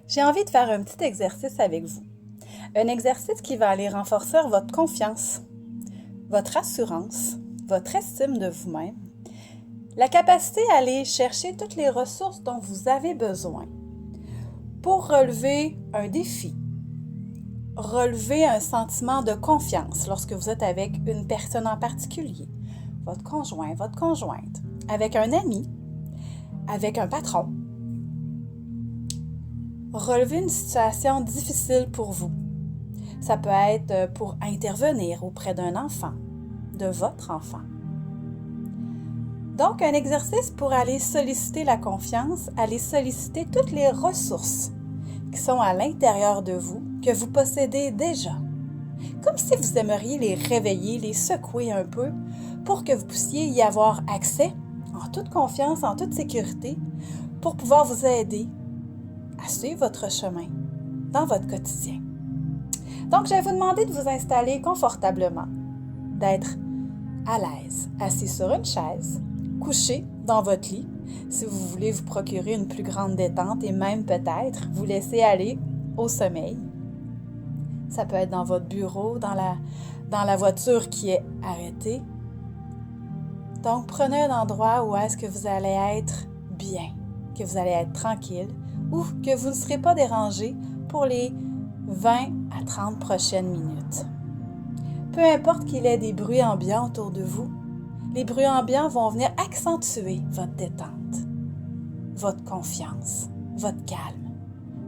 J'ai envie de faire un petit exercice avec vous. Un exercice qui va aller renforcer votre confiance, votre assurance, votre estime de vous-même, la capacité à aller chercher toutes les ressources dont vous avez besoin pour relever un défi, relever un sentiment de confiance lorsque vous êtes avec une personne en particulier, votre conjoint, votre conjointe, avec un ami, avec un patron. Relever une situation difficile pour vous. Ça peut être pour intervenir auprès d'un enfant, de votre enfant. Donc, un exercice pour aller solliciter la confiance, aller solliciter toutes les ressources qui sont à l'intérieur de vous, que vous possédez déjà. Comme si vous aimeriez les réveiller, les secouer un peu pour que vous puissiez y avoir accès en toute confiance, en toute sécurité, pour pouvoir vous aider à suivre votre chemin dans votre quotidien. Donc, je vais vous demander de vous installer confortablement, d'être à l'aise, assis sur une chaise, couché dans votre lit, si vous voulez vous procurer une plus grande détente et même peut-être vous laisser aller au sommeil. Ça peut être dans votre bureau, dans la voiture qui est arrêtée. Donc, prenez un endroit où est-ce que vous allez être bien, que vous allez être tranquille ou que vous ne serez pas dérangé pour les 20 à 30 prochaines minutes. Peu importe qu'il y ait des bruits ambiants autour de vous, les bruits ambiants vont venir accentuer votre détente, votre confiance, votre calme,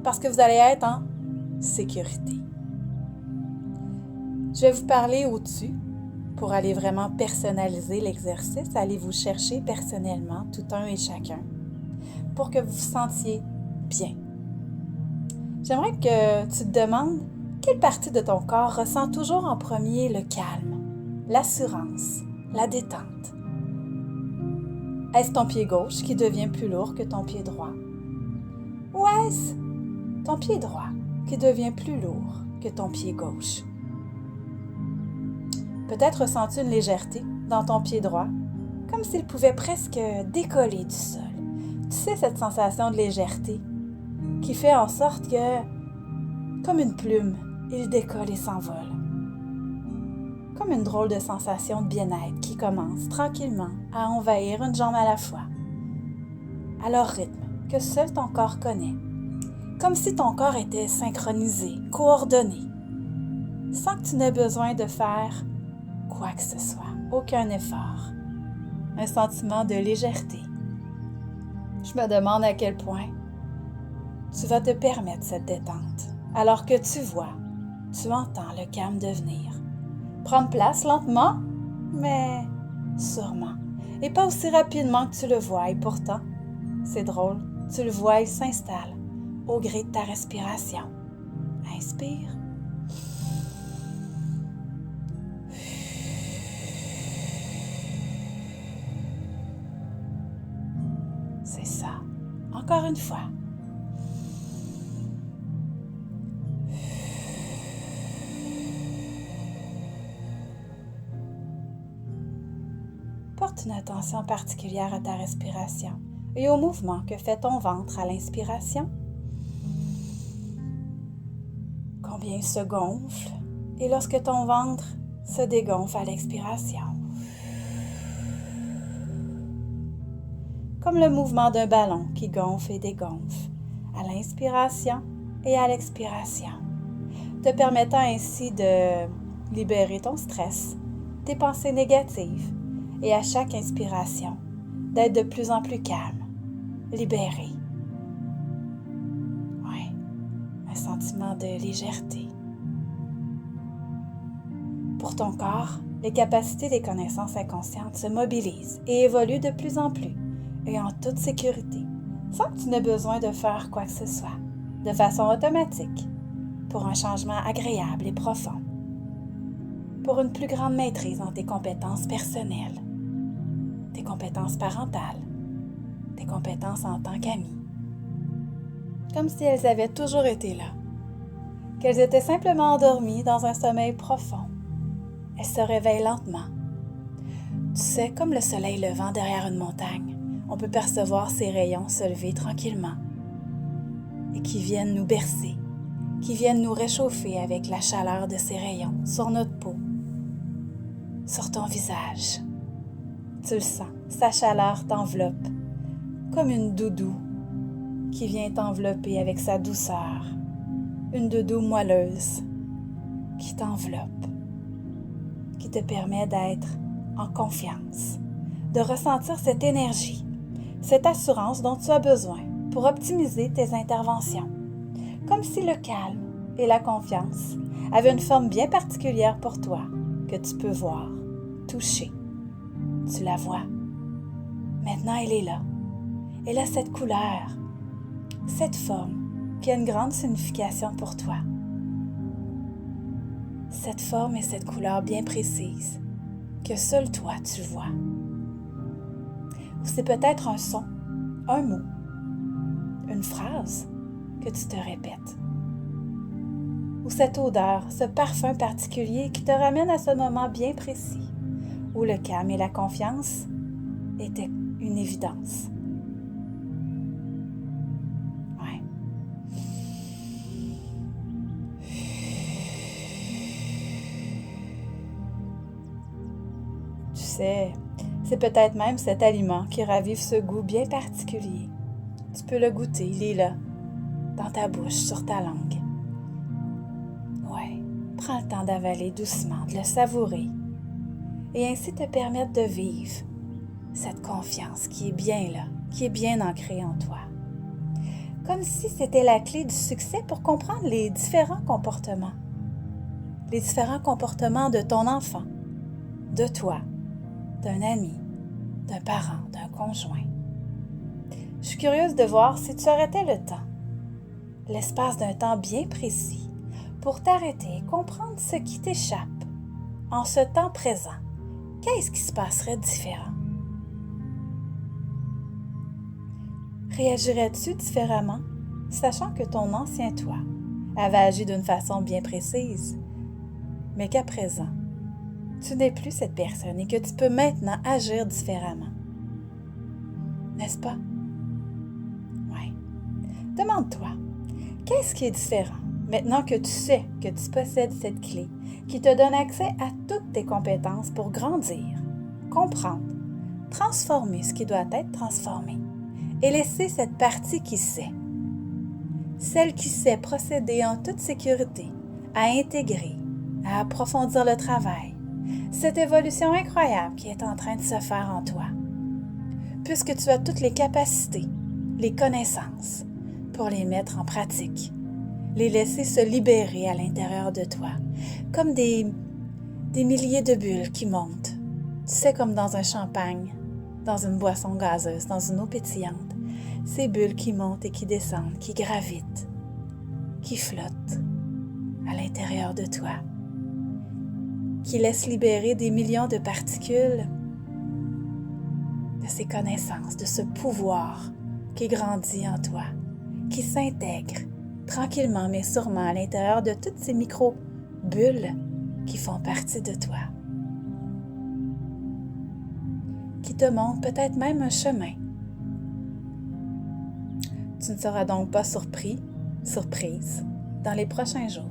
parce que vous allez être en sécurité. Je vais vous parler au-dessus pour aller vraiment personnaliser l'exercice, aller vous chercher personnellement, tout un et chacun, pour que vous vous sentiez bien. J'aimerais que tu te demandes quelle partie de ton corps ressent toujours en premier le calme, l'assurance, la détente. Est-ce ton pied gauche qui devient plus lourd que ton pied droit? Ou est-ce ton pied droit qui devient plus lourd que ton pied gauche? Peut-être ressens-tu une légèreté dans ton pied droit, comme s'il pouvait presque décoller du sol. Tu sais, cette sensation de légèreté qui fait en sorte que, comme une plume, il décolle et s'envole. Comme une drôle de sensation de bien-être qui commence tranquillement à envahir une jambe à la fois, à leur rythme que seul ton corps connaît, comme si ton corps était synchronisé, coordonné, sans que tu n'aies besoin de faire quoi que ce soit, aucun effort, un sentiment de légèreté. Je me demande à quel point tu vas te permettre cette détente, alors que tu vois, tu entends le calme devenir. Prendre place lentement, mais sûrement. Et pas aussi rapidement que tu le vois. Et pourtant, c'est drôle, tu le vois, il s'installe au gré de ta respiration. Inspire. C'est ça. Encore une fois. Porte une attention particulière à ta respiration et au mouvement que fait ton ventre à l'inspiration. Combien il se gonfle et lorsque ton ventre se dégonfle à l'expiration. Comme le mouvement d'un ballon qui gonfle et dégonfle à l'inspiration et à l'expiration, te permettant ainsi de libérer ton stress, tes pensées négatives et à chaque inspiration, d'être de plus en plus calme, libéré. Oui, un sentiment de légèreté. Pour ton corps, les capacités des connaissances inconscientes se mobilisent et évoluent de plus en plus et en toute sécurité, sans que tu n'aies besoin de faire quoi que ce soit, de façon automatique, pour un changement agréable et profond, pour une plus grande maîtrise dans tes compétences personnelles, tes compétences parentales, tes compétences en tant qu'ami. Comme si elles avaient toujours été là, qu'elles étaient simplement endormies dans un sommeil profond. Elles se réveillent lentement. Tu sais, comme le soleil levant derrière une montagne, on peut percevoir ses rayons se lever tranquillement. et qui viennent nous bercer, qui viennent nous réchauffer avec la chaleur de ses rayons sur notre peau, sur ton visage. Tu le sens, sa chaleur t'enveloppe comme une doudou qui vient t'envelopper avec sa douceur, une doudou moelleuse qui t'enveloppe, qui te permet d'être en confiance, de ressentir cette énergie, cette assurance dont tu as besoin pour optimiser tes interventions, comme si le calme et la confiance avaient une forme bien particulière pour toi que tu peux voir, toucher. Tu la vois. Maintenant, elle est là. Elle a cette couleur, cette forme qui a une grande signification pour toi. Cette forme et cette couleur bien précise que seul toi tu vois. Ou c'est peut-être un son, un mot, une phrase que tu te répètes. Ou cette odeur, ce parfum particulier qui te ramène à ce moment bien précis où le calme et la confiance étaient une évidence. Ouais. Tu sais, c'est peut-être même cet aliment qui ravive ce goût bien particulier. Tu peux le goûter, il est là, dans ta bouche, sur ta langue. Ouais, prends le temps d'avaler doucement, de le savourer, et ainsi te permettre de vivre cette confiance qui est bien là, qui est bien ancrée en toi. Comme si c'était la clé du succès pour comprendre les différents comportements. Les différents comportements de ton enfant, de toi, d'un ami, d'un parent, d'un conjoint. Je suis curieuse de voir si tu arrêtais le temps, l'espace d'un temps bien précis, pour t'arrêter et comprendre ce qui t'échappe. En ce temps présent, qu'est-ce qui se passerait différent? Réagirais-tu différemment, sachant que ton ancien toi avait agi d'une façon bien précise, mais qu'à présent, tu n'es plus cette personne et que tu peux maintenant agir différemment? N'est-ce pas? Oui. Demande-toi, qu'est-ce qui est différent maintenant que tu sais que tu possèdes cette clé qui te donne accès à toutes tes compétences pour grandir, comprendre, transformer ce qui doit être transformé et laisser cette partie qui sait, celle qui sait procéder en toute sécurité à intégrer, à approfondir le travail, cette évolution incroyable qui est en train de se faire en toi, puisque tu as toutes les capacités, les connaissances pour les mettre en pratique, les laisser se libérer à l'intérieur de toi, comme des milliers de bulles qui montent. Tu sais, comme dans un champagne, dans une boisson gazeuse, dans une eau pétillante, ces bulles qui montent et qui descendent, qui gravitent, qui flottent à l'intérieur de toi, qui laissent libérer des millions de particules de ces connaissances, de ce pouvoir qui grandit en toi, qui s'intègre tranquillement mais sûrement à l'intérieur de toutes ces micro-bulles qui font partie de toi, qui te montrent peut-être même un chemin. Tu ne seras donc pas surprise, dans les prochains jours,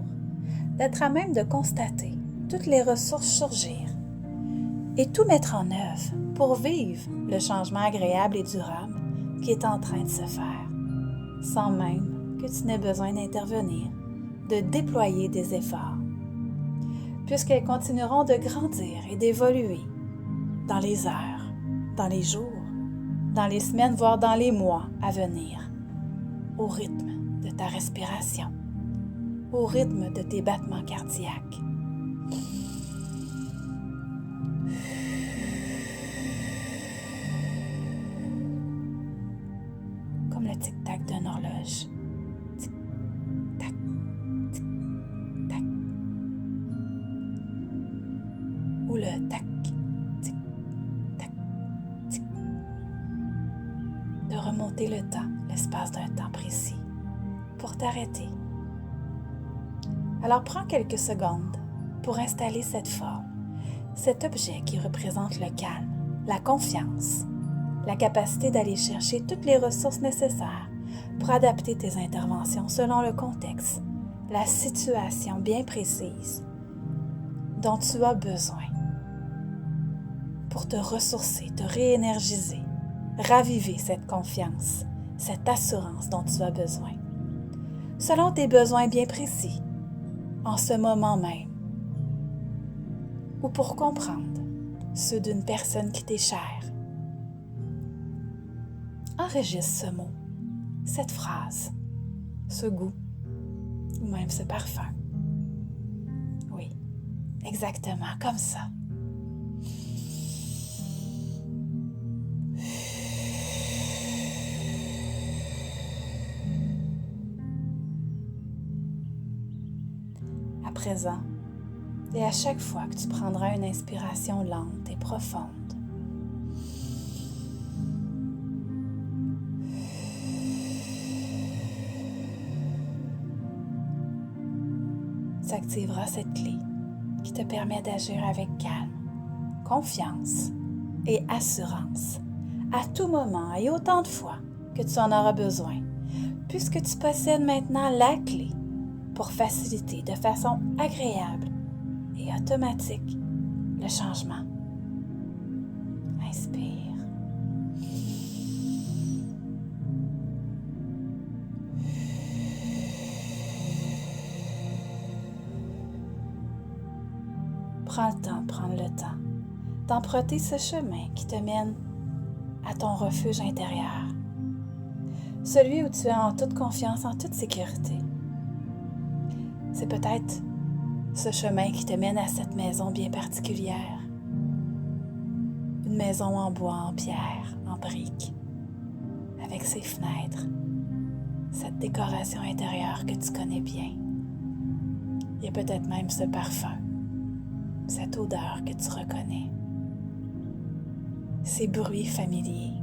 d'être à même de constater toutes les ressources surgir et tout mettre en œuvre pour vivre le changement agréable et durable qui est en train de se faire, sans même que tu n'aies besoin d'intervenir, de déployer des efforts, puisqu'elles continueront de grandir et d'évoluer dans les heures, dans les jours, dans les semaines, voire dans les mois à venir, au rythme de ta respiration, au rythme de tes battements cardiaques. Comme le tic-tac d'une horloge. Tic-tac, tic-tac. Ou le tac, tic-tac, tic. De remonter le temps, l'espace d'un temps précis, pour t'arrêter. Alors prends quelques secondes pour installer cette forme, cet objet qui représente le calme, la confiance, la capacité d'aller chercher toutes les ressources nécessaires pour adapter tes interventions selon le contexte, la situation bien précise dont tu as besoin pour te ressourcer, te réénergiser, raviver cette confiance, cette assurance dont tu as besoin, selon tes besoins bien précis, en ce moment même, ou pour comprendre ceux d'une personne qui t'est chère. Enregistre ce mot, cette phrase, ce goût, ou même ce parfum. Oui, exactement comme ça. À présent, et à chaque fois que tu prendras une inspiration lente et profonde, s'activera cette clé qui te permet d'agir avec calme, confiance et assurance à tout moment et autant de fois que tu en auras besoin, puisque tu possèdes maintenant la clé pour faciliter de façon agréable et automatique le changement. Inspire. Prends le temps de prendre le temps d'emprunter ce chemin qui te mène à ton refuge intérieur, celui où tu es en toute confiance, en toute sécurité. C'est peut-être ce chemin qui te mène à cette maison bien particulière, une maison en bois, en pierre, en briques, avec ses fenêtres, cette décoration intérieure que tu connais bien. Il y a peut-être même ce parfum, cette odeur que tu reconnais, ces bruits familiers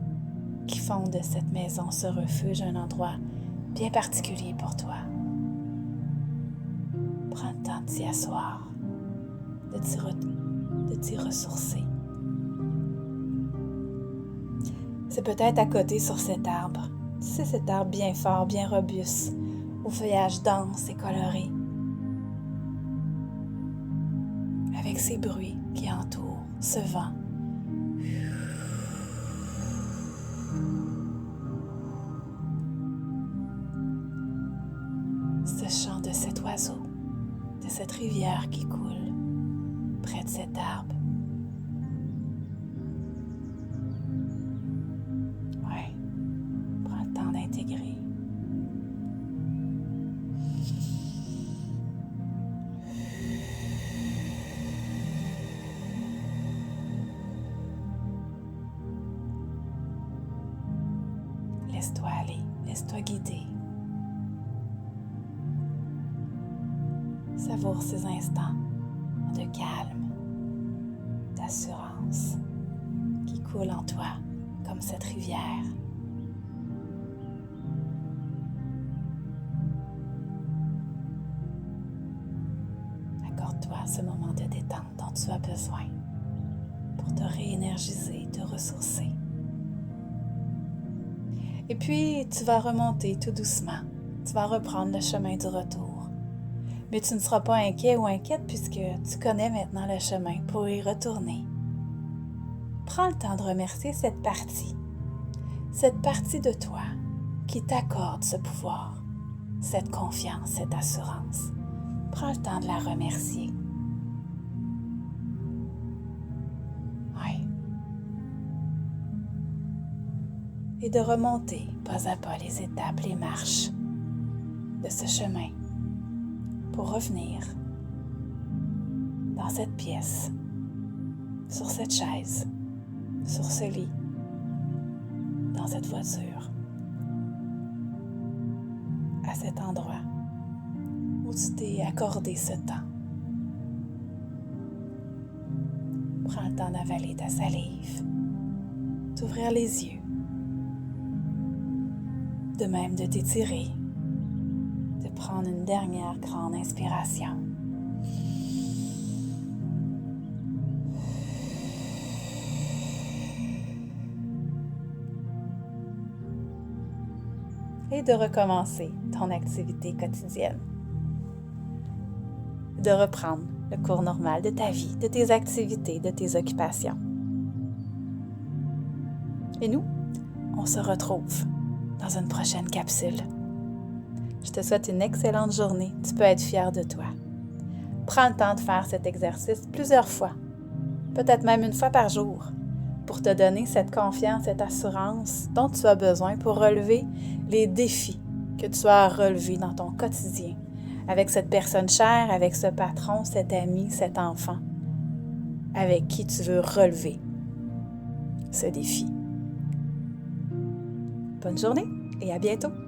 qui font de cette maison, ce refuge, un endroit bien particulier pour toi. Prends le temps de t'y asseoir, de t'y ressourcer. C'est peut-être à côté sur cet arbre. Tu sais, cet arbre bien fort, bien robuste, au feuillage dense et coloré, avec ces bruits qui entourent ce vent. Ce chant de cet oiseau, de cette rivière qui coule près de cet arbre. Ouais, prends le temps d'intégrer. Laisse-toi aller, laisse-toi guider. Savoure ces instants de calme, d'assurance qui coulent en toi comme cette rivière. Accorde-toi ce moment de détente dont tu as besoin pour te réénergiser, te ressourcer. Et puis, tu vas remonter tout doucement. Tu vas reprendre le chemin du retour. Mais tu ne seras pas inquiet ou inquiète puisque tu connais maintenant le chemin pour y retourner. Prends le temps de remercier cette partie de toi qui t'accorde ce pouvoir, cette confiance, cette assurance. Prends le temps de la remercier. Oui. Et de remonter pas à pas les étapes, les marches de ce chemin pour revenir dans cette pièce, sur cette chaise, sur ce lit, dans cette voiture, à cet endroit où tu t'es accordé ce temps. Prends le temps d'avaler ta salive, d'ouvrir les yeux, de même de t'étirer, de prendre une dernière grande inspiration. et de recommencer ton activité quotidienne. De reprendre le cours normal de ta vie, de tes activités, de tes occupations. Et nous, on se retrouve dans une prochaine capsule. Je te souhaite une excellente journée. Tu peux être fier de toi. Prends le temps de faire cet exercice plusieurs fois, peut-être même une fois par jour, pour te donner cette confiance, cette assurance dont tu as besoin pour relever les défis que tu as à relever dans ton quotidien, avec cette personne chère, avec ce patron, cet ami, cet enfant, avec qui tu veux relever ce défi. Bonne journée et à bientôt!